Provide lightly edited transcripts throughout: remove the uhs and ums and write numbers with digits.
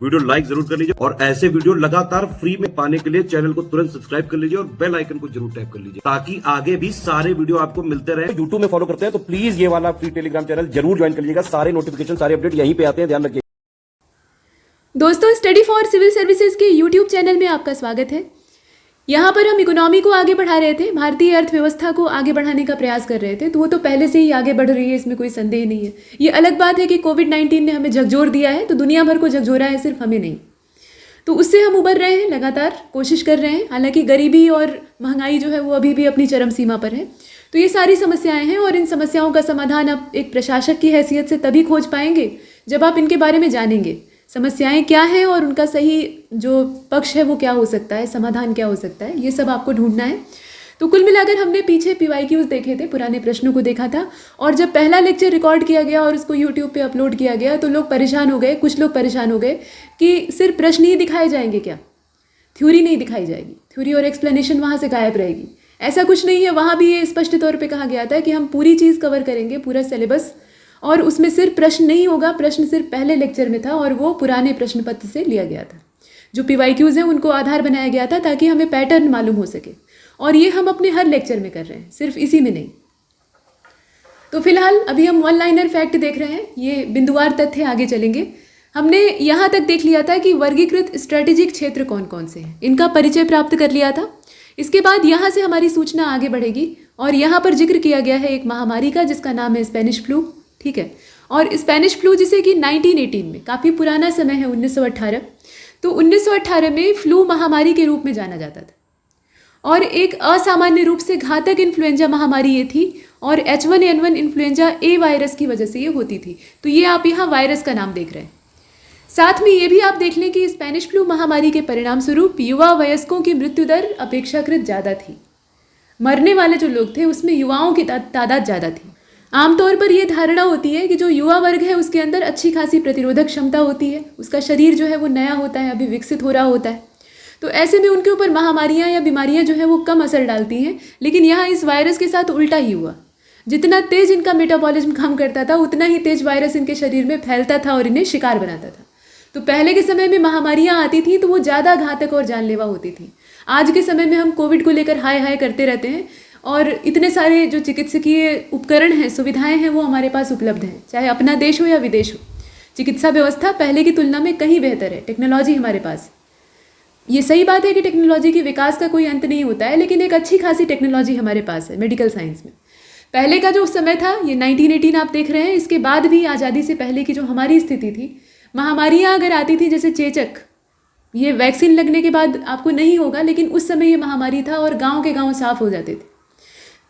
Video like जरूर कर लीजिए और ऐसे वीडियो लगातार फ्री में पाने के लिए चैनल को तुरंत सब्सक्राइब कर लीजिए और बेल आइकन को जरूर टैप कर लीजिए ताकि आगे भी सारे वीडियो आपको मिलते रहे। यूट्यूब में फॉलो करते हैं तो प्लीज ये वाला फ्री टेलीग्राम चैनल जरूर ज्वाइन कर लीजिएगा। सारे नोटिफिकेशन सारे अपडेट यहीं पे आते हैं, ध्यान रखिए। दोस्तों, स्टडी फॉर सिविल सर्विसेज के यूट्यूब चैनल में आपका स्वागत है। यहाँ पर हम इकोनॉमी को आगे बढ़ा रहे थे, भारतीय अर्थव्यवस्था को आगे बढ़ाने का प्रयास कर रहे थे। तो वो तो पहले से ही आगे बढ़ रही है, इसमें कोई संदेह नहीं है। ये अलग बात है कि कोविड-19 ने हमें झकझोर दिया है, तो दुनिया भर को झकझोरा है, सिर्फ हमें नहीं। तो उससे हम उबर रहे हैं, लगातार कोशिश कर रहे हैं। हालांकि गरीबी और महंगाई जो है वो अभी भी अपनी चरम सीमा पर है। तो ये सारी समस्याएं हैं और इन समस्याओं का समाधान आप एक प्रशासक की हैसियत से तभी खोज पाएंगे जब आप इनके बारे में जानेंगे, समस्याएं क्या हैं और उनका सही जो पक्ष है वो क्या हो सकता है, समाधान क्या हो सकता है, ये सब आपको ढूंढना है। तो कुल मिलाकर हमने पीछे PYQs देखे थे, पुराने प्रश्नों को देखा था। और जब पहला लेक्चर रिकॉर्ड किया गया और उसको यूट्यूब पे अपलोड किया गया तो लोग परेशान हो गए, कुछ लोग परेशान हो गए कि सिर्फ प्रश्न ही दिखाए जाएंगे क्या, थ्योरी नहीं दिखाई जाएगी, थ्योरी और एक्सप्लेनेशन वहाँ से गायब रहेगी। ऐसा कुछ नहीं है। वहाँ भी ये स्पष्ट तौर पर कहा गया था कि हम पूरी चीज़ कवर करेंगे, पूरा सिलेबस, और उसमें सिर्फ प्रश्न नहीं होगा। प्रश्न सिर्फ पहले लेक्चर में था और वो पुराने प्रश्न पत्र से लिया गया था। जो PYQs हैं उनको आधार बनाया गया था ताकि हमें पैटर्न मालूम हो सके, और ये हम अपने हर लेक्चर में कर रहे हैं, सिर्फ इसी में नहीं। तो फिलहाल अभी हम वन लाइनर फैक्ट देख रहे हैं, ये बिंदुवार तथ्य आगे चलेंगे। हमने यहाँ तक देख लिया था कि वर्गीकृत स्ट्रेटेजिक क्षेत्र कौन कौन से हैं, इनका परिचय प्राप्त कर लिया था। इसके बाद यहाँ से हमारी सूचना आगे बढ़ेगी और यहाँ पर जिक्र किया गया है एक महामारी का जिसका नाम है स्पेनिश फ्लू, ठीक है। और स्पेनिश फ्लू जिसे कि 1918 में, काफ़ी पुराना समय है, 1918, तो 1918 में फ्लू महामारी के रूप में जाना जाता था और एक असामान्य रूप से घातक इन्फ्लुएंजा महामारी ये थी और H1N1 इन्फ्लुएंजा A वायरस की वजह से ये होती थी। तो ये आप यहाँ वायरस का नाम देख रहे हैं। साथ में ये भी आप देख लें कि स्पेनिश फ्लू महामारी के परिणाम स्वरूप युवा वयस्कों की मृत्यु दर अपेक्षाकृत ज़्यादा थी। मरने वाले जो लोग थे उसमें युवाओं की तादाद ज़्यादा थी। आमतौर पर यह धारणा होती है कि जो युवा वर्ग है उसके अंदर अच्छी खासी प्रतिरोधक क्षमता होती है, उसका शरीर जो है वो नया होता है, अभी विकसित हो रहा होता है। तो ऐसे में उनके ऊपर महामारियां या बीमारियां जो है वो कम असर डालती हैं। लेकिन यहाँ इस वायरस के साथ उल्टा ही हुआ। जितना तेज इनका मेटाबॉलिज्म काम करता था उतना ही तेज वायरस इनके शरीर में फैलता था और इन्हें शिकार बनाता था। तो पहले के समय में महामारियां आती थी तो वो ज़्यादा घातक और जानलेवा होती थी। आज के समय में हम कोविड को लेकर हाय हाय करते रहते हैं और इतने सारे जो चिकित्सकीय उपकरण हैं, सुविधाएं हैं, वो हमारे पास उपलब्ध हैं, चाहे अपना देश हो या विदेश हो। चिकित्सा व्यवस्था पहले की तुलना में कहीं बेहतर है, टेक्नोलॉजी हमारे पास। ये सही बात है कि टेक्नोलॉजी के विकास का कोई अंत नहीं होता है, लेकिन एक अच्छी खासी टेक्नोलॉजी हमारे पास है मेडिकल साइंस में। पहले का जो समय था, ये 1918 आप देख रहे हैं, इसके बाद भी आज़ादी से पहले की जो हमारी स्थिति थी, महामारियाँ अगर आती थी जैसे चेचक, ये वैक्सीन लगने के बाद आपको नहीं होगा, लेकिन उस समय ये महामारी था और गाँव के गाँव साफ हो जाते थे।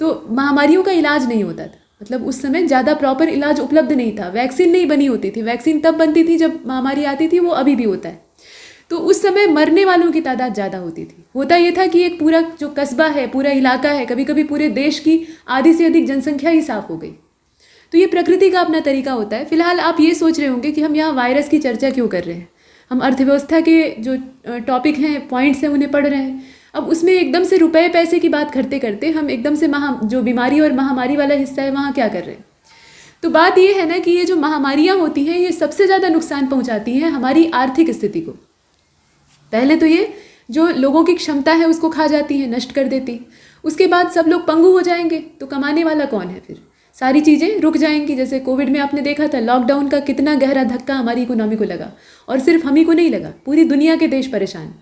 तो महामारियों का इलाज नहीं होता था, मतलब उस समय ज़्यादा प्रॉपर इलाज उपलब्ध नहीं था, वैक्सीन नहीं बनी होती थी। वैक्सीन तब बनती थी जब महामारी आती थी, वो अभी भी होता है। तो उस समय मरने वालों की तादाद ज़्यादा होती थी। होता ये था कि एक पूरा जो कस्बा है, पूरा इलाका है, कभी कभी पूरे देश की आधी से अधिक जनसंख्या ही साफ हो गई। तो ये प्रकृति का अपना तरीका होता है। फिलहाल आप ये सोच रहे होंगे कि हम यहाँ वायरस की चर्चा क्यों कर रहे हैं, हम अर्थव्यवस्था के जो टॉपिक हैं, पॉइंट्स हैं, उन्हें पढ़ रहे हैं। अब उसमें एकदम से रुपए पैसे की बात करते करते हम एकदम से जो बीमारी और महामारी वाला हिस्सा है वहाँ क्या कर रहे हैं। तो बात ये है ना कि ये जो महामारियाँ होती हैं ये सबसे ज़्यादा नुकसान पहुँचाती हैं हमारी आर्थिक स्थिति को। पहले तो ये जो लोगों की क्षमता है उसको खा जाती है, नष्ट कर देती। उसके बाद सब लोग पंगु हो जाएंगे, तो कमाने वाला कौन है फिर? सारी चीज़ें रुक जाएंगी। जैसे कोविड में आपने देखा था, लॉकडाउन का कितना गहरा धक्का हमारी इकोनॉमी को लगा, और सिर्फ हम ही को नहीं लगा, पूरी दुनिया के देश परेशान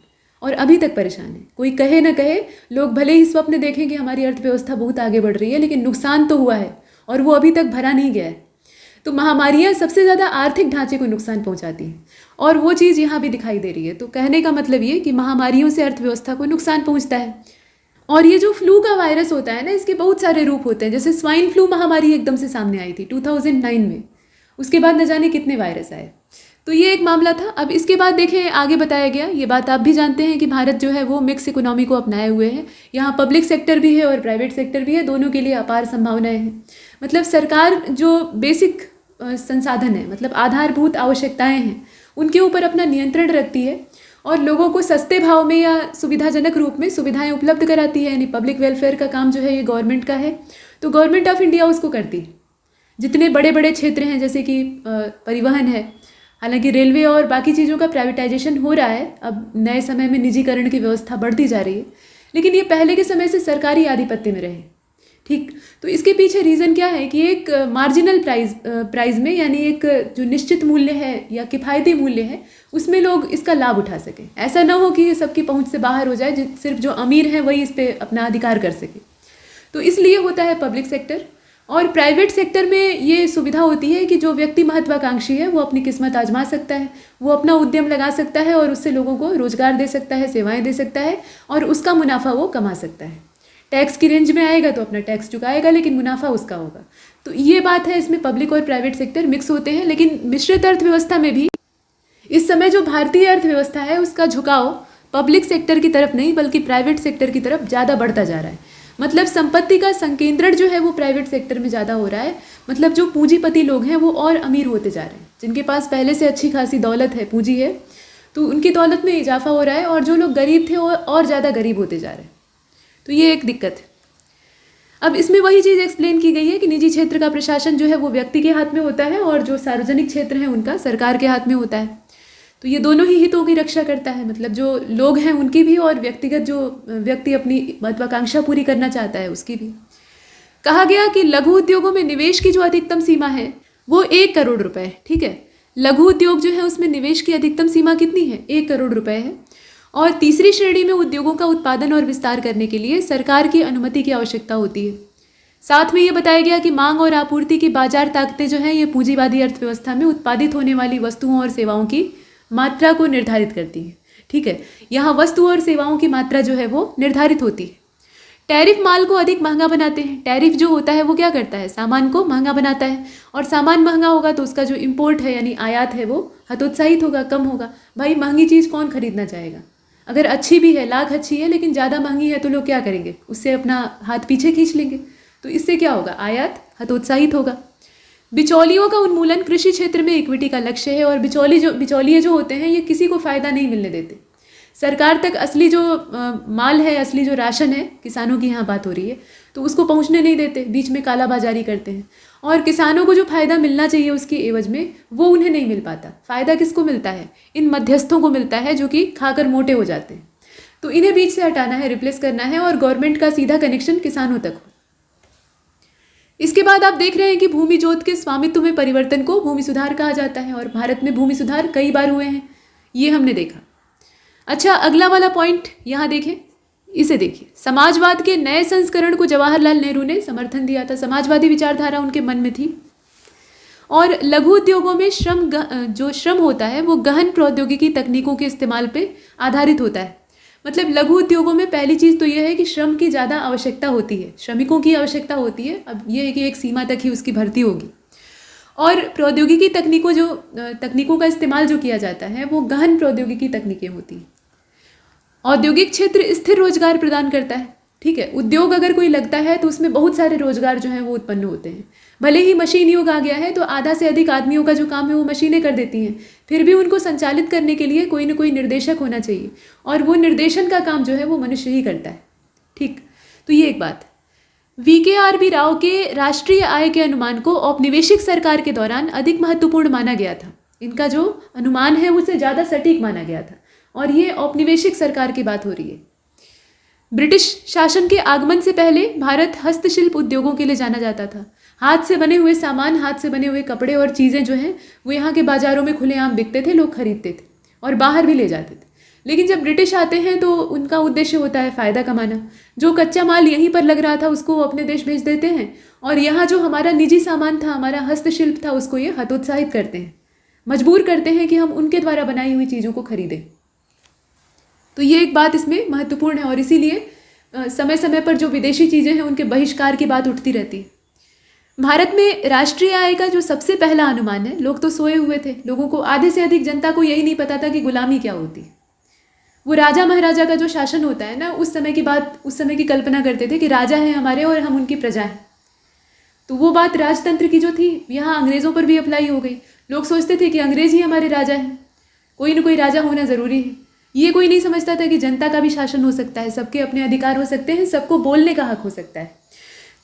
और अभी तक परेशान है। कोई कहे ना कहे, लोग भले ही स्वप्न देखें कि हमारी अर्थव्यवस्था बहुत आगे बढ़ रही है, लेकिन नुकसान तो हुआ है और वो अभी तक भरा नहीं गया है। तो महामारियाँ सबसे ज़्यादा आर्थिक ढांचे को नुकसान पहुँचाती हैं और वो चीज़ यहाँ भी दिखाई दे रही है। तो कहने का मतलब ये कि महामारियों से अर्थव्यवस्था को नुकसान पहुँचता है। और ये जो फ्लू का वायरस होता है ना, इसके बहुत सारे रूप होते हैं। जैसे स्वाइन फ्लू महामारी एकदम से सामने आई थी 2009 में, उसके बाद न जाने कितने वायरस आए। तो ये एक मामला था। अब इसके बाद देखें, आगे बताया गया, ये बात आप भी जानते हैं कि भारत जो है वो मिक्स इकोनॉमी को अपनाए हुए है। यहाँ पब्लिक सेक्टर भी है और प्राइवेट सेक्टर भी है, दोनों के लिए अपार संभावनाएं हैं। मतलब सरकार जो बेसिक संसाधन है, मतलब आधारभूत आवश्यकताएं हैं, उनके ऊपर अपना नियंत्रण रखती है और लोगों को सस्ते भाव में या सुविधाजनक रूप में सुविधाएं उपलब्ध कराती है। यानी पब्लिक वेलफेयर का काम जो है ये गवर्नमेंट का है, तो गवर्नमेंट ऑफ इंडिया उसको करती है। जितने बड़े बड़े क्षेत्र हैं जैसे कि परिवहन है, हालांकि रेलवे और बाकी चीज़ों का प्राइवेटाइजेशन हो रहा है, अब नए समय में निजीकरण की व्यवस्था बढ़ती जा रही है, लेकिन ये पहले के समय से सरकारी आधिपत्य में रहे। ठीक, तो इसके पीछे रीज़न क्या है कि एक मार्जिनल प्राइस में, यानी एक जो निश्चित मूल्य है या किफ़ायती मूल्य है, उसमें लोग इसका लाभ उठा सकें। ऐसा ना हो कि ये सबकी पहुंच से बाहर हो जाए, सिर्फ जो अमीर हैं वही इस पर अपना अधिकार कर सके। तो इसलिए होता है पब्लिक सेक्टर। और प्राइवेट सेक्टर में ये सुविधा होती है कि जो व्यक्ति महत्वाकांक्षी है वो अपनी किस्मत आजमा सकता है, वो अपना उद्यम लगा सकता है और उससे लोगों को रोजगार दे सकता है, सेवाएं दे सकता है और उसका मुनाफा वो कमा सकता है। टैक्स की रेंज में आएगा तो अपना टैक्स चुकाएगा, लेकिन मुनाफा उसका होगा। तो ये बात है, इसमें पब्लिक और प्राइवेट सेक्टर मिक्स होते हैं। लेकिन मिश्रित अर्थव्यवस्था में भी इस समय जो भारतीय अर्थव्यवस्था है उसका झुकाव पब्लिक सेक्टर की तरफ नहीं बल्कि प्राइवेट सेक्टर की तरफ ज़्यादा बढ़ता जा रहा है। मतलब संपत्ति का संकेंद्रण जो है वो प्राइवेट सेक्टर में ज़्यादा हो रहा है। मतलब जो पूंजीपति लोग हैं वो और अमीर होते जा रहे हैं, जिनके पास पहले से अच्छी खासी दौलत है, पूंजी है, तो उनकी दौलत में इजाफा हो रहा है। और जो लोग गरीब थे वो और ज़्यादा गरीब होते जा रहे हैं। तो ये एक दिक्कत है। अब इसमें वही चीज़ एक्सप्लेन की गई है कि निजी क्षेत्र का प्रशासन जो है वो व्यक्ति के हाथ में होता है और जो सार्वजनिक क्षेत्र है उनका सरकार के हाथ में होता है। तो ये दोनों ही हितों की रक्षा करता है, मतलब जो लोग हैं उनकी भी और व्यक्तिगत जो व्यक्ति अपनी महत्वाकांक्षा पूरी करना चाहता है उसकी भी। कहा गया कि लघु उद्योगों में निवेश की जो अधिकतम सीमा है वो 1 करोड़ रुपए है। ठीक है, लघु उद्योग जो है उसमें निवेश की अधिकतम सीमा कितनी है? 1 करोड़ रुपए है। और तीसरी श्रेणी में उद्योगों का उत्पादन और विस्तार करने के लिए सरकार की अनुमति की आवश्यकता होती है। साथ में ये बताया गया कि मांग और आपूर्ति की बाजार ताकतें जो हैं ये पूंजीवादी अर्थव्यवस्था में उत्पादित होने वाली वस्तुओं और सेवाओं की मात्रा को निर्धारित करती है। ठीक है, यहाँ वस्तु और सेवाओं की मात्रा जो है वो निर्धारित होती है। टैरिफ माल को अधिक महंगा बनाते हैं। टैरिफ जो होता है वो क्या करता है? सामान को महंगा बनाता है, और सामान महंगा होगा तो उसका जो इम्पोर्ट है यानी आयात है वो हतोत्साहित होगा, कम होगा। भाई महंगी चीज़ कौन खरीदना चाहेगा? अगर अच्छी भी है, लाख अच्छी है, लेकिन ज़्यादा महंगी है तो लोग क्या करेंगे? उससे अपना हाथ पीछे खींच लेंगे। तो इससे क्या होगा? आयात हतोत्साहित होगा। बिचौलियों का उन्मूलन कृषि क्षेत्र में इक्विटी का लक्ष्य है। और बिचौलिए जो होते हैं ये किसी को फ़ायदा नहीं मिलने देते। सरकार तक असली जो माल है, असली जो राशन है, किसानों की यहाँ बात हो रही है, तो उसको पहुँचने नहीं देते, बीच में कालाबाजारी करते हैं। और किसानों को जो फ़ायदा मिलना चाहिए उसकी एवज में वो उन्हें नहीं मिल पाता। फ़ायदा किसको मिलता है? इन मध्यस्थों को मिलता है जो कि खाकर मोटे हो जाते हैं। तो इन्हें बीच से हटाना है, रिप्लेस करना है, और गवर्नमेंट का सीधा कनेक्शन किसानों तक हो। इसके बाद आप देख रहे हैं कि भूमि जोत के स्वामित्व में परिवर्तन को भूमि सुधार कहा जाता है, और भारत में भूमि सुधार कई बार हुए हैं, ये हमने देखा। अच्छा, अगला वाला पॉइंट यहाँ देखें, इसे देखिए। समाजवाद के नए संस्करण को जवाहरलाल नेहरू ने समर्थन दिया था। समाजवादी विचारधारा उनके मन में थी। और लघु उद्योगों में जो श्रम होता है वो गहन प्रौद्योगिकी तकनीकों के इस्तेमाल पे आधारित होता है। मतलब लघु उद्योगों में पहली चीज़ तो ये है कि श्रम की ज़्यादा आवश्यकता होती है, श्रमिकों की आवश्यकता होती है। अब ये है कि एक सीमा तक ही उसकी भर्ती होगी। और प्रौद्योगिकी तकनीकों का इस्तेमाल जो किया जाता है वो गहन प्रौद्योगिकी तकनीकें होती हैं। औद्योगिक क्षेत्र स्थिर रोजगार प्रदान करता है। ठीक है, उद्योग अगर कोई लगता है तो उसमें बहुत सारे रोजगार जो हैं वो उत्पन्न होते हैं। भले ही मशीन युग आ गया है तो आधा से अधिक आदमियों का जो काम है वो मशीनें कर देती हैं, फिर भी उनको संचालित करने के लिए कोई ना कोई निर्देशक होना चाहिए, और वो निर्देशन का काम जो है वो मनुष्य ही करता है। ठीक, तो ये एक बात। VKRB राव के राष्ट्रीय आय के अनुमान को औपनिवेशिक सरकार के दौरान अधिक महत्वपूर्ण माना गया था। इनका जो अनुमान है उसे ज़्यादा सटीक माना गया था, और ये औपनिवेशिक सरकार की बात हो रही है। ब्रिटिश शासन के आगमन से पहले भारत हस्तशिल्प उद्योगों के लिए जाना जाता था। हाथ से बने हुए सामान, हाथ से बने हुए कपड़े और चीज़ें जो हैं वो यहाँ के बाज़ारों में खुलेआम बिकते थे, लोग खरीदते थे और बाहर भी ले जाते थे। लेकिन जब ब्रिटिश आते हैं तो उनका उद्देश्य होता है फ़ायदा कमाना। जो कच्चा माल यहीं पर लग रहा था उसको वो अपने देश भेज देते हैं, और यहाँ जो हमारा निजी सामान था, हमारा हस्तशिल्प था, उसको ये हतोत्साहित करते हैं, मजबूर करते हैं कि हम उनके द्वारा बनाई हुई चीज़ों को खरीदें। तो ये एक बात इसमें महत्वपूर्ण है, और इसीलिए समय समय पर जो विदेशी चीज़ें हैं उनके बहिष्कार की बात उठती रहती है। भारत में राष्ट्रीय आय का जो सबसे पहला अनुमान है, लोग तो सोए हुए थे, लोगों को, आधे से अधिक जनता को यही नहीं पता था कि गुलामी क्या होती है। वो राजा महाराजा का जो शासन होता है ना, उस समय की बात, उस समय की कल्पना करते थे कि राजा हैं हमारे और हम उनकी प्रजा हैं। तो वो बात राजतंत्र की जो थी यहाँ अंग्रेज़ों पर भी अप्लाई हो गई। लोग सोचते थे कि अंग्रेज़ ही हमारे राजा हैं, कोई ना कोई राजा होना ज़रूरी है। ये कोई नहीं समझता था कि जनता का भी शासन हो सकता है, सबके अपने अधिकार हो सकते हैं, सबको बोलने का हक हो सकता है।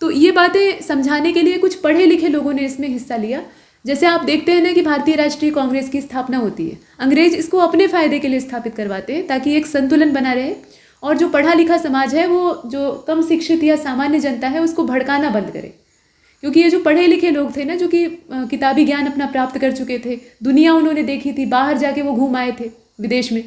तो ये बातें समझाने के लिए कुछ पढ़े लिखे लोगों ने इसमें हिस्सा लिया, जैसे आप देखते हैं ना कि भारतीय राष्ट्रीय कांग्रेस की स्थापना होती है, अंग्रेज इसको अपने फायदे के लिए स्थापित करवाते हैं ताकि एक संतुलन बना रहे और जो पढ़ा लिखा समाज है, वो जो कम शिक्षित या सामान्य जनता है, उसको भड़काना बंद करे। क्योंकि ये जो पढ़े लिखे लोग थे ना, जो कि किताबी ज्ञान अपना प्राप्त कर चुके थे, दुनिया उन्होंने देखी थी, बाहर जाके वो घूम आए थे विदेश में,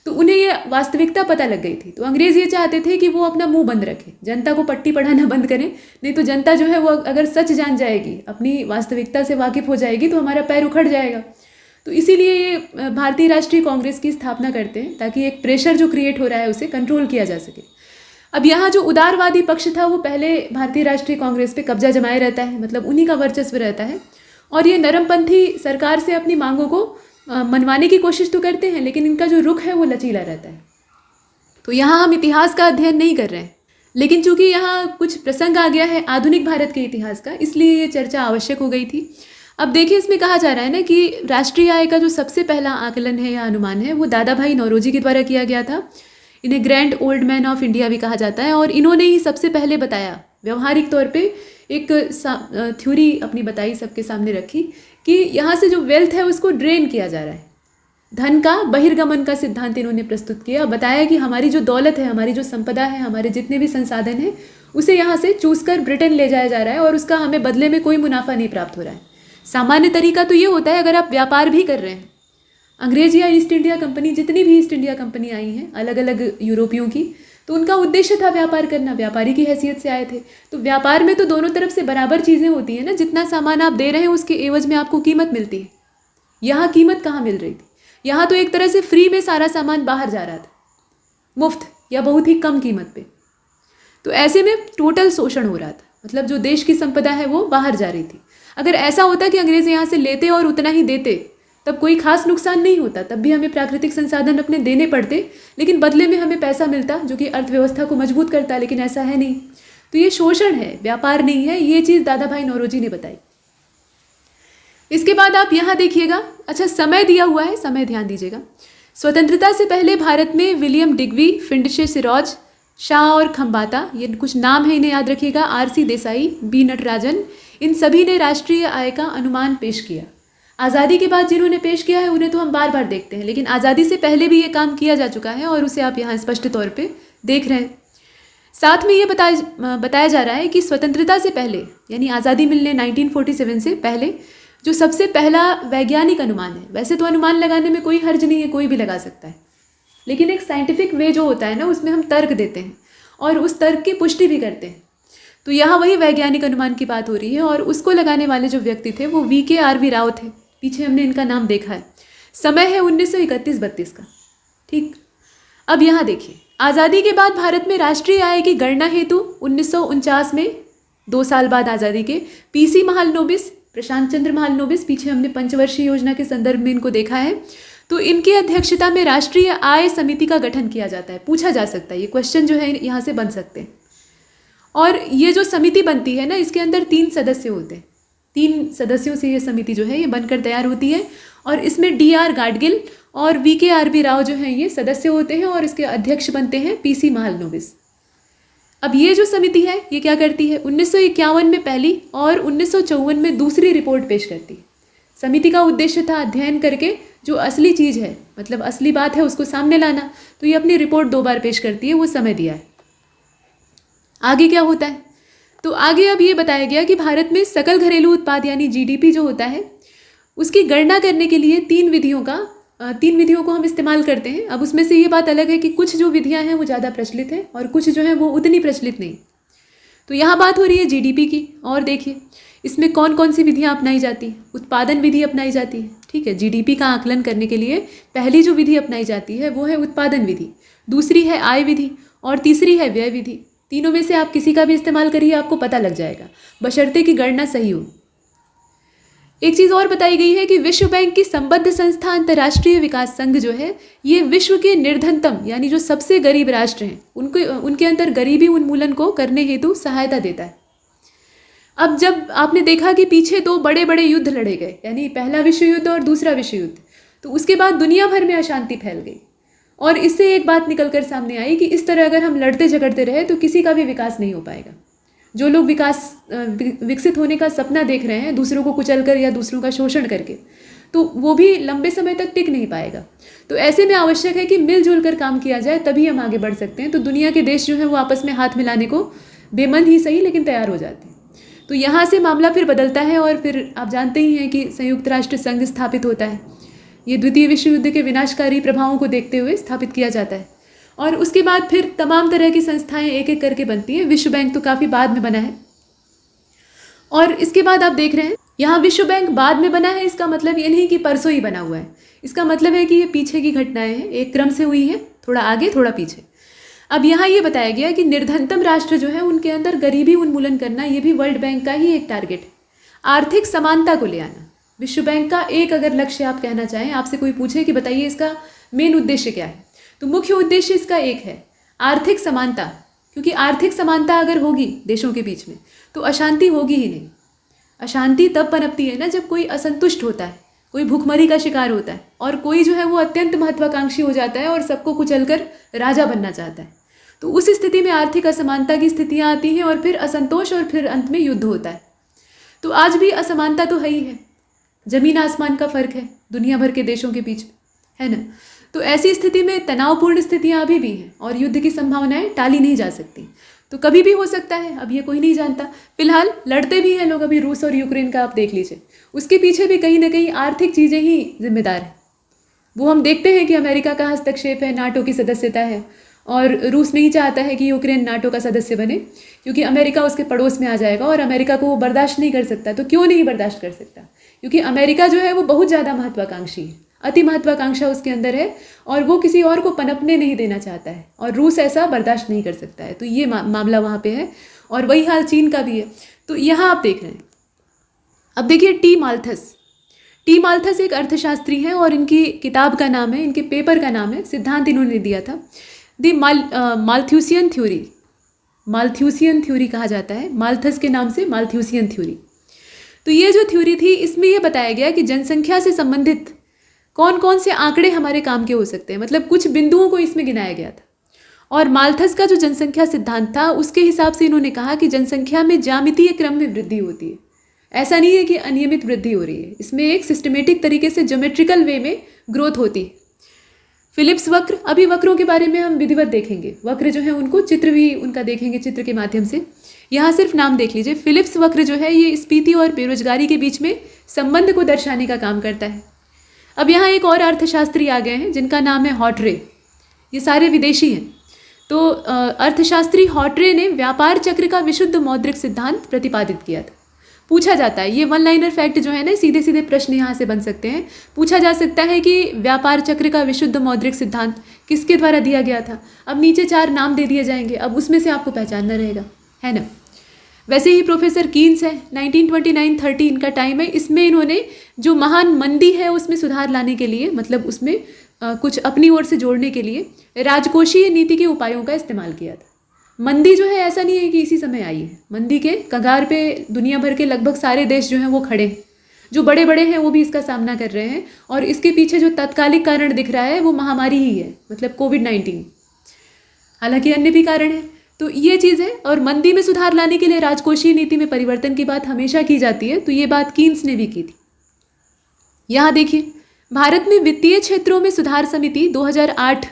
तो उन्हें ये वास्तविकता पता लग गई थी। तो अंग्रेज़ ये चाहते थे कि वो अपना मुंह बंद रखें, जनता को पट्टी पढ़ाना बंद करें, नहीं तो जनता जो है वो अगर सच जान जाएगी, अपनी वास्तविकता से वाकिफ़ हो जाएगी, तो हमारा पैर उखड़ जाएगा। तो इसीलिए ये भारतीय राष्ट्रीय कांग्रेस की स्थापना करते हैं ताकि एक प्रेशर जो क्रिएट हो रहा है उसे कंट्रोल किया जा सके। अब यहाँ जो उदारवादी पक्ष था वो पहले भारतीय राष्ट्रीय कांग्रेस पे कब्जा जमाए रहता है, मतलब उन्हीं का वर्चस्व रहता है, और ये नरमपंथी सरकार से अपनी मांगों को मनवाने की कोशिश तो करते हैं, लेकिन इनका जो रुख है वो लचीला रहता है। तो यहाँ हम इतिहास का अध्ययन नहीं कर रहे हैं, लेकिन चूंकि यहाँ कुछ प्रसंग आ गया है आधुनिक भारत के इतिहास का, इसलिए ये चर्चा आवश्यक हो गई थी। अब देखिए, इसमें कहा जा रहा है ना कि राष्ट्रीय आय का जो सबसे पहला आकलन है या अनुमान है वो दादा भाई नौरोजी के द्वारा किया गया था। इन्हें grand old man of India भी कहा जाता है, और इन्होंने ही सबसे पहले बताया, व्यवहारिक तौर पे एक थ्योरी अपनी बताई, सबके सामने रखी कि यहाँ से जो वेल्थ है उसको ड्रेन किया जा रहा है, धन का बहिर्गमन का सिद्धांत इन्होंने प्रस्तुत किया। बताया कि हमारी जो दौलत है, हमारी जो संपदा है, हमारे जितने भी संसाधन हैं, उसे यहाँ से चूस कर ब्रिटेन ले जाया जा रहा है और उसका हमें बदले में कोई मुनाफा नहीं प्राप्त हो रहा है। सामान्य तरीका तो ये होता है, अगर आप व्यापार भी कर रहे हैं, अंग्रेज या ईस्ट इंडिया कंपनी, जितनी भी ईस्ट इंडिया कंपनी आई हैं अलग अलग यूरोपियों की, तो उनका उद्देश्य था व्यापार करना, व्यापारी की हैसियत से आए थे। तो व्यापार में तो दोनों तरफ से बराबर चीज़ें होती हैं ना, जितना सामान आप दे रहे हैं उसके एवज में आपको कीमत मिलती है। यहाँ कीमत कहाँ मिल रही थी? यहाँ तो एक तरह से फ्री में सारा सामान बाहर जा रहा था, मुफ्त या बहुत ही कम कीमत पे। तो ऐसे में टोटल शोषण हो रहा था, मतलब जो देश की संपदा है वो बाहर जा रही थी। अगर ऐसा होता कि अंग्रेज यहाँ से लेते और उतना ही देते, तब कोई खास नुकसान नहीं होता, तब भी हमें प्राकृतिक संसाधन अपने देने पड़ते, लेकिन बदले में हमें पैसा मिलता जो कि अर्थव्यवस्था को मजबूत करता, लेकिन ऐसा है नहीं। तो ये शोषण है, व्यापार नहीं है। ये चीज़ दादा भाई नौरोजी ने बताई। इसके बाद आप यहाँ देखिएगा, अच्छा समय दिया हुआ है, समय ध्यान दीजिएगा। स्वतंत्रता से पहले भारत में विलियम डिग्वी, फिंडशे सिरोज, शाह और खम्बाता, ये कुछ नाम है, इन्हें याद रखिएगा, आर.सी. देसाई, बी. नटराजन, इन सभी ने राष्ट्रीय आय का अनुमान पेश किया। आज़ादी के बाद जिन्होंने पेश किया है उन्हें तो हम बार बार देखते हैं, लेकिन आज़ादी से पहले भी ये काम किया जा चुका है और उसे आप यहाँ स्पष्ट तौर पे देख रहे हैं। साथ में ये बताया जा रहा है कि स्वतंत्रता से पहले, यानी आज़ादी मिलने 1947 से पहले, जो सबसे पहला वैज्ञानिक अनुमान है, वैसे तो अनुमान लगाने में कोई हर्ज नहीं है, कोई भी लगा सकता है, लेकिन एक साइंटिफिक वे जो होता है ना, उसमें हम तर्क देते हैं और उस तर्क की पुष्टि भी करते हैं। तो यहाँ वही वैज्ञानिक अनुमान की बात हो रही है, और उसको लगाने वाले जो व्यक्ति थे वो V.K.R.V. राव थे। पीछे हमने इनका नाम देखा है। समय है 1931-32 का। ठीक, अब यहाँ देखिए, आज़ादी के बाद भारत में राष्ट्रीय आय की गणना हेतु 1949 में, 2 साल बाद आज़ादी के, P.C. महालनोबिस, प्रशांत चंद्र महालनोबिस, पीछे हमने पंचवर्षीय योजना के संदर्भ में इनको देखा है, तो इनकी अध्यक्षता में राष्ट्रीय आय समिति का गठन किया जाता है। पूछा जा सकता है, ये क्वेश्चन जो है यहाँ से बन सकते हैं। और ये जो समिति बनती है ना, इसके अंदर 3 सदस्य होते हैं। 3 सदस्यों से ये समिति जो है ये बनकर तैयार होती है, और इसमें D.R. गाडगिल और V.K.R.V. राव जो हैं ये सदस्य होते हैं, और इसके अध्यक्ष बनते हैं P.C. महालनोबिस। अब ये जो समिति है ये क्या करती है, 1951 में पहली और 1954 में दूसरी रिपोर्ट पेश करती है। समिति का उद्देश्य था अध्ययन करके जो असली चीज़ है, मतलब असली बात है, उसको सामने लाना। तो ये अपनी रिपोर्ट 2 बार पेश करती है, वो समय दिया है। आगे क्या होता है, तो आगे अब ये बताया गया कि भारत में सकल घरेलू उत्पाद यानी GDP जो होता है, उसकी गणना करने के लिए 3 विधियों को हम इस्तेमाल करते हैं। अब उसमें से ये बात अलग है कि कुछ जो विधियां हैं वो ज़्यादा प्रचलित हैं और कुछ जो हैं वो उतनी प्रचलित नहीं। तो यहाँ बात हो रही है GDP की, और देखिए इसमें कौन कौन सी विधियाँ अपनाई जाती हैं। उत्पादन विधि अपनाई जाती है, ठीक है। GDP का आकलन करने के लिए पहली जो विधि अपनाई जाती है वो है उत्पादन विधि, दूसरी है आय विधि, और तीसरी है व्यय विधि। तीनों में से आप किसी का भी इस्तेमाल करिए, आपको पता लग जाएगा, बशर्ते कि गणना सही हो। एक चीज़ और बताई गई है कि विश्व बैंक की संबद्ध संस्था अंतर्राष्ट्रीय विकास संघ जो है, ये विश्व के निर्धनतम यानी जो सबसे गरीब राष्ट्र हैं उनके अंदर गरीबी उन्मूलन को करने हेतु सहायता देता है। अब जब आपने देखा कि पीछे 2 बड़े बड़े युद्ध लड़े गए, यानी पहला विश्व युद्ध और दूसरा विश्व युद्ध, तो उसके बाद दुनिया भर में अशांति फैल गई, और इससे एक बात निकल कर सामने आई कि इस तरह अगर हम लड़ते झगड़ते रहे तो किसी का भी विकास नहीं हो पाएगा। जो लोग विकसित होने का सपना देख रहे हैं दूसरों को कुचलकर या दूसरों का शोषण करके, तो वो भी लंबे समय तक टिक नहीं पाएगा। तो ऐसे में आवश्यक है कि मिलजुल कर काम किया जाए, तभी हम आगे बढ़ सकते हैं। तो दुनिया के देश जो हैं वो आपस में हाथ मिलाने को बेमन ही सही लेकिन तैयार हो जाते हैं। तो यहाँ से मामला फिर बदलता है और फिर आप जानते ही हैं कि संयुक्त राष्ट्र संघ स्थापित होता है। ये द्वितीय विश्व युद्ध के विनाशकारी प्रभावों को देखते हुए स्थापित किया जाता है और उसके बाद फिर तमाम तरह की संस्थाएं एक एक करके बनती हैं। विश्व बैंक तो काफ़ी बाद में बना है और इसके बाद आप देख रहे हैं यहाँ विश्व बैंक बाद में बना है। इसका मतलब ये नहीं कि परसों ही बना हुआ है, इसका मतलब है कि ये पीछे की घटनाएं हैं, एक क्रम से हुई है, थोड़ा आगे थोड़ा पीछे। अब यहाँ ये बताया गया कि निर्धनतम राष्ट्र जो है उनके अंदर गरीबी उन्मूलन करना, ये भी वर्ल्ड बैंक का ही एक टारगेट है। आर्थिक समानता को ले आना विश्व बैंक का एक अगर लक्ष्य आप कहना चाहें, आपसे कोई पूछे कि बताइए इसका मेन उद्देश्य क्या है, तो मुख्य उद्देश्य इसका एक है आर्थिक समानता। क्योंकि आर्थिक समानता अगर होगी देशों के बीच में तो अशांति होगी ही नहीं। अशांति तब पनपती है ना जब कोई असंतुष्ट होता है, कोई भूखमरी का शिकार होता है और कोई जो है वो अत्यंत महत्वाकांक्षी हो जाता है और सबको कुचलकर राजा बनना चाहता है। तो उस स्थिति में आर्थिक असमानता की स्थितियाँ आती हैं और फिर असंतोष और फिर अंत में युद्ध होता है। तो आज भी असमानता तो है ही है, जमीन आसमान का फ़र्क है दुनिया भर के देशों के बीच में, है ना। तो ऐसी स्थिति में तनावपूर्ण स्थितियाँ अभी भी हैं और युद्ध की संभावनाएं टाली नहीं जा सकती। तो कभी भी हो सकता है, अब ये कोई नहीं जानता। फिलहाल लड़ते भी हैं लोग, अभी रूस और यूक्रेन का आप देख लीजिए, उसके पीछे भी कहीं ना कहीं आर्थिक चीज़ें ही जिम्मेदार हैं। वो हम देखते हैं कि अमेरिका का हस्तक्षेप है, नाटो की सदस्यता है और रूस नहीं चाहता है कि यूक्रेन नाटो का सदस्य बने क्योंकि अमेरिका उसके पड़ोस में आ जाएगा और अमेरिका को वो बर्दाश्त नहीं कर सकता। तो क्यों नहीं बर्दाश्त कर सकता? क्योंकि अमेरिका जो है वो बहुत ज़्यादा महत्वाकांक्षी है, अति महत्वाकांक्षा उसके अंदर है और वो किसी और को पनपने नहीं देना चाहता है और रूस ऐसा बर्दाश्त नहीं कर सकता है। तो ये मामला वहाँ पे है और वही हाल चीन का भी है। तो यहाँ आप देख रहे हैं, अब देखिए टी माल्थस एक अर्थशास्त्री हैं और इनकी किताब का नाम है, इनके पेपर का नाम है, सिद्धांत इन्होंने दिया था द माल्थ्यूसियन थ्योरी कहा जाता है, माल्थस के नाम से माल्थ्यूसियन थ्योरी। तो ये जो थ्योरी थी इसमें यह बताया गया कि जनसंख्या से संबंधित कौन कौन से आंकड़े हमारे काम के हो सकते हैं, मतलब कुछ बिंदुओं को इसमें गिनाया गया था। और माल्थस का जो जनसंख्या सिद्धांत था उसके हिसाब से इन्होंने कहा कि जनसंख्या में ज्यामितीय क्रम में वृद्धि होती है, ऐसा नहीं है कि अनियमित वृद्धि हो रही है, इसमें एक सिस्टमेटिक तरीके से ज्योमेट्रिकल वे में ग्रोथ होती है। फिलिप्स वक्र, अभी वक्रों के बारे में हम विधिवत देखेंगे, वक्र जो है उनको चित्र भी उनका देखेंगे, चित्र के माध्यम से। यहाँ सिर्फ नाम देख लीजिए, फिलिप्स वक्र जो है ये स्फीति और बेरोजगारी के बीच में संबंध को दर्शाने का काम करता है। अब यहाँ एक और अर्थशास्त्री आ गए हैं जिनका नाम है हॉटरे, ये सारे विदेशी हैं। तो अर्थशास्त्री हॉटरे ने व्यापार चक्र का विशुद्ध मौद्रिक सिद्धांत प्रतिपादित किया था। पूछा जाता है, ये वन लाइनर फैक्ट जो है ना, सीधे सीधे प्रश्न यहाँ से बन सकते हैं। पूछा जा सकता है कि व्यापार चक्र का विशुद्ध मौद्रिक सिद्धांत किसके द्वारा दिया गया था। अब नीचे 4 नाम दे दिए जाएंगे, अब उसमें से आपको पहचानना रहेगा, है ना। वैसे ही प्रोफेसर कीन्स है, 1929-30 इनका टाइम है। इसमें इन्होंने जो महान मंदी है उसमें सुधार लाने के लिए, मतलब उसमें कुछ अपनी ओर से जोड़ने के लिए राजकोषीय नीति के उपायों का इस्तेमाल किया था। मंदी जो है ऐसा नहीं है कि इसी समय आई है, मंदी के कगार पे दुनिया भर के लगभग सारे देश जो हैं वो खड़े हैं, जो बड़े बड़े हैं वो भी इसका सामना कर रहे हैं। और इसके पीछे जो तात्कालिक कारण दिख रहा है वो महामारी ही है, मतलब कोविड-19, हालांकि अन्य भी कारण है। तो ये चीज़ है। और मंदी में सुधार लाने के लिए राजकोषीय नीति में परिवर्तन की बात हमेशा की जाती है, तो ये बात कीन्स ने भी की थी। यहाँ देखिए, भारत में वित्तीय क्षेत्रों में सुधार समिति 2008,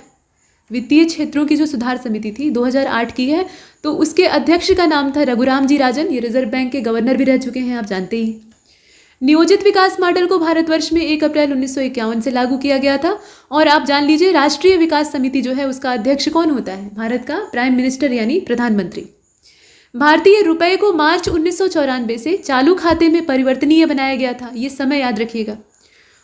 वित्तीय क्षेत्रों की जो सुधार समिति थी 2008 की है। तो उसके अध्यक्ष का नाम था रघुराम जी राजन, ये रिजर्व बैंक के गवर्नर भी रह चुके हैं, आप जानते ही। नियोजित विकास मॉडल को भारतवर्ष में 1 अप्रैल 1951 से लागू किया गया था। और आप जान लीजिए, राष्ट्रीय विकास समिति जो है उसका अध्यक्ष कौन होता है? भारत का प्राइम मिनिस्टर यानी प्रधानमंत्री। भारतीय रुपये को मार्च 1994 से चालू खाते में परिवर्तनीय बनाया गया था, ये समय याद रखिएगा।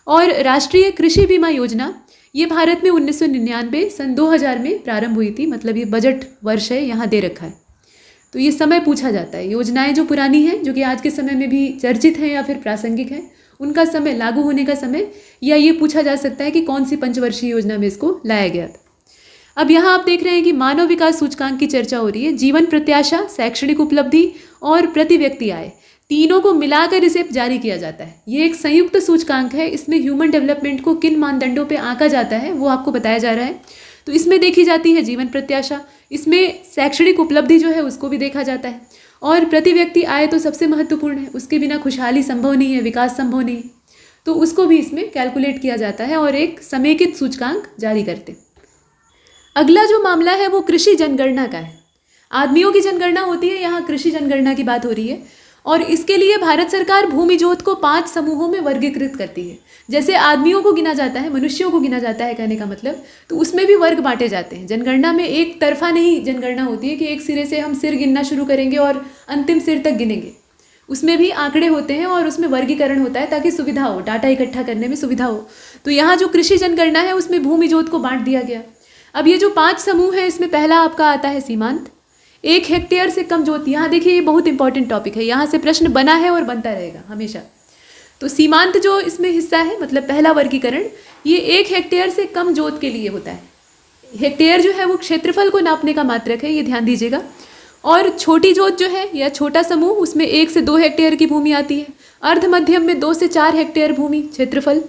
और राष्ट्रीय कृषि बीमा योजना ये भारत में 1999 सन 2000 में प्रारंभ हुई थी, मतलब ये बजट वर्ष है, यहाँ दे रखा है। तो ये समय पूछा जाता है, योजनाएं जो पुरानी हैं, जो कि आज के समय में भी चर्चित हैं या फिर प्रासंगिक हैं, उनका समय, लागू होने का समय, या ये पूछा जा सकता है कि कौन सी पंचवर्षीय योजना में इसको लाया गया था। अब यहाँ आप देख रहे हैं कि मानव विकास सूचकांक की चर्चा हो रही है। जीवन प्रत्याशा, शैक्षणिक उपलब्धि और प्रति व्यक्ति आय, तीनों को मिलाकर इसे जारी किया जाता है। ये एक संयुक्त सूचकांक है, इसमें ह्यूमन डेवलपमेंट को किन मानदंडों पे आंका जाता है वो आपको बताया जा रहा है। तो इसमें देखी जाती है जीवन प्रत्याशा, इसमें शैक्षणिक उपलब्धि जो है उसको भी देखा जाता है, और प्रति व्यक्ति आय तो सबसे महत्वपूर्ण है, उसके बिना खुशहाली संभव नहीं है, विकास संभव नहीं है। तो उसको भी इसमें कैलकुलेट किया जाता है और एक समेकित सूचकांक जारी करते हैं। अगला जो मामला है वो कृषि जनगणना का है। आदमियों की जनगणना होती है, यहाँ कृषि जनगणना की बात हो रही है। और इसके लिए भारत सरकार भूमि जोत को 5 समूहों में वर्गीकृत करती है। जैसे आदमियों को गिना जाता है, मनुष्यों को गिना जाता है कहने का मतलब, तो उसमें भी वर्ग बांटे जाते हैं। जनगणना में एक तरफा नहीं जनगणना होती है कि एक सिरे से हम सिर गिनना शुरू करेंगे और अंतिम सिर तक गिनेंगे। उसमें भी आंकड़े होते हैं और उसमें वर्गीकरण होता है ताकि सुविधा हो, डाटा इकट्ठा करने में सुविधा हो। तो यहाँ जो कृषि जनगणना है उसमें भूमि जोत को बांट दिया गया। अब ये जो 5 समूह है इसमें पहला आपका आता है सीमांत। 1 हेक्टेयर से कम जोत, यहाँ देखिए ये बहुत इंपॉर्टेंट टॉपिक है, यहाँ से प्रश्न बना है और बनता रहेगा हमेशा। तो सीमांत जो इसमें हिस्सा है, मतलब पहला वर्गीकरण, ये 1 हेक्टेयर से कम जोत के लिए होता है। हेक्टेयर जो है वो क्षेत्रफल को नापने का मात्रक है, ये ध्यान दीजिएगा। और छोटी जोत जो है या छोटा समूह, उसमें 1 से 2 हेक्टेयर की भूमि आती है। अर्ध मध्यम में 2 से 4 हेक्टेयर भूमि क्षेत्रफल।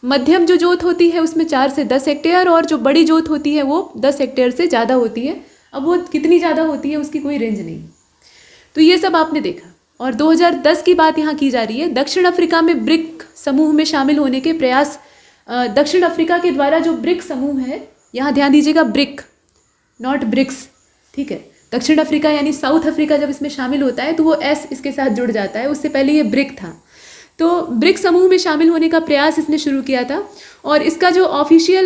मध्यम जो जोत होती है उसमें 4 से 10 हेक्टेयर, और जो बड़ी जोत होती है वो 10 हेक्टेयर से ज़्यादा होती है। अब वो कितनी ज़्यादा होती है उसकी कोई रेंज नहीं। तो ये सब आपने देखा। और 2010 की बात यहाँ की जा रही है। दक्षिण अफ्रीका में ब्रिक समूह में शामिल होने के प्रयास, दक्षिण अफ्रीका के द्वारा जो ब्रिक समूह है, यहाँ ध्यान दीजिएगा, ब्रिक नॉट ब्रिक्स, ठीक है। दक्षिण अफ्रीका यानी साउथ अफ्रीका जब इसमें शामिल होता है तो वो एस इसके साथ जुड़ जाता है, उससे पहले ये ब्रिक था। तो ब्रिक समूह में शामिल होने का प्रयास इसने शुरू किया था। और इसका जो ऑफिशियल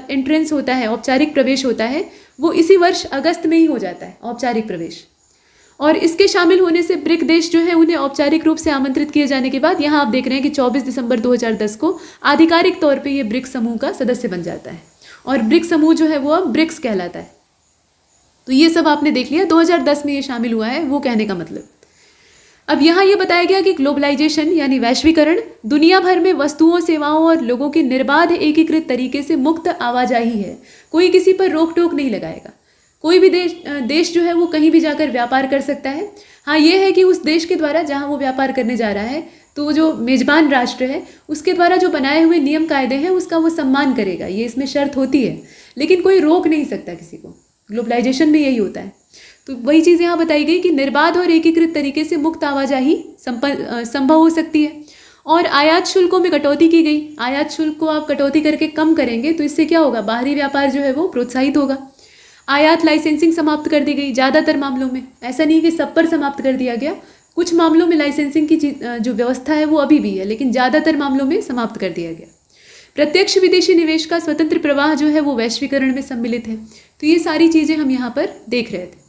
एंट्रेंस होता है, औपचारिक प्रवेश होता है, वो इसी वर्ष अगस्त में ही हो जाता है, औपचारिक प्रवेश। और इसके शामिल होने से ब्रिक देश जो है उन्हें औपचारिक रूप से आमंत्रित किए जाने के बाद यहाँ आप देख रहे हैं कि 24 दिसंबर 2010 को आधिकारिक तौर पे ये ब्रिक समूह का सदस्य बन जाता है। और ब्रिक समूह जो है वो अब ब्रिक्स कहलाता है। तो ये सब आपने देख लिया, 2010 में ये शामिल हुआ है, वो कहने का मतलब। अब यहाँ ये बताया गया कि ग्लोबलाइजेशन यानी वैश्वीकरण दुनिया भर में वस्तुओं, सेवाओं और लोगों की निर्बाध एकीकृत तरीके से मुक्त आवाजाही है। कोई किसी पर रोक टोक नहीं लगाएगा। कोई भी देश जो है वो कहीं भी जाकर व्यापार कर सकता है। हाँ, ये है कि उस देश के द्वारा जहाँ वो व्यापार करने जा रहा है, तो जो मेजबान राष्ट्र है उसके द्वारा जो बनाए हुए नियम कायदे हैं उसका वो सम्मान करेगा, ये इसमें शर्त होती है। लेकिन कोई रोक नहीं सकता किसी को। ग्लोबलाइजेशन में यही होता है। तो वही चीज़ यहाँ बताई गई कि निर्बाध और एकीकृत तरीके से मुक्त आवाजाही संभव हो सकती है। और आयात शुल्कों में कटौती की गई। आयात शुल्क को आप कटौती करके कम करेंगे तो इससे क्या होगा, बाहरी व्यापार जो है वो प्रोत्साहित होगा। आयात लाइसेंसिंग समाप्त कर दी गई ज़्यादातर मामलों में, ऐसा नहीं कि सब पर समाप्त कर दिया गया। कुछ मामलों में लाइसेंसिंग की जो व्यवस्था है वो अभी भी है, लेकिन ज़्यादातर मामलों में समाप्त कर दिया गया। प्रत्यक्ष विदेशी निवेश का स्वतंत्र प्रवाह जो है वो वैश्वीकरण में सम्मिलित है। तो ये सारी चीज़ें हम यहाँ पर देख रहे थे।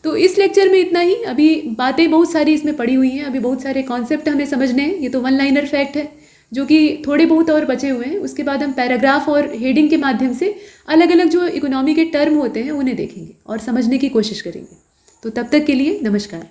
तो इस लेक्चर में इतना ही। अभी बातें बहुत सारी इसमें पड़ी हुई हैं, अभी बहुत सारे कॉन्सेप्ट हमें समझने हैं। ये तो 1 लाइनर फैक्ट है जो कि थोड़े बहुत और बचे हुए हैं। उसके बाद हम पैराग्राफ और हेडिंग के माध्यम से अलग अलग जो इकोनॉमी के टर्म होते हैं उन्हें देखेंगे और समझने की कोशिश करेंगे। तो तब तक के लिए नमस्कार।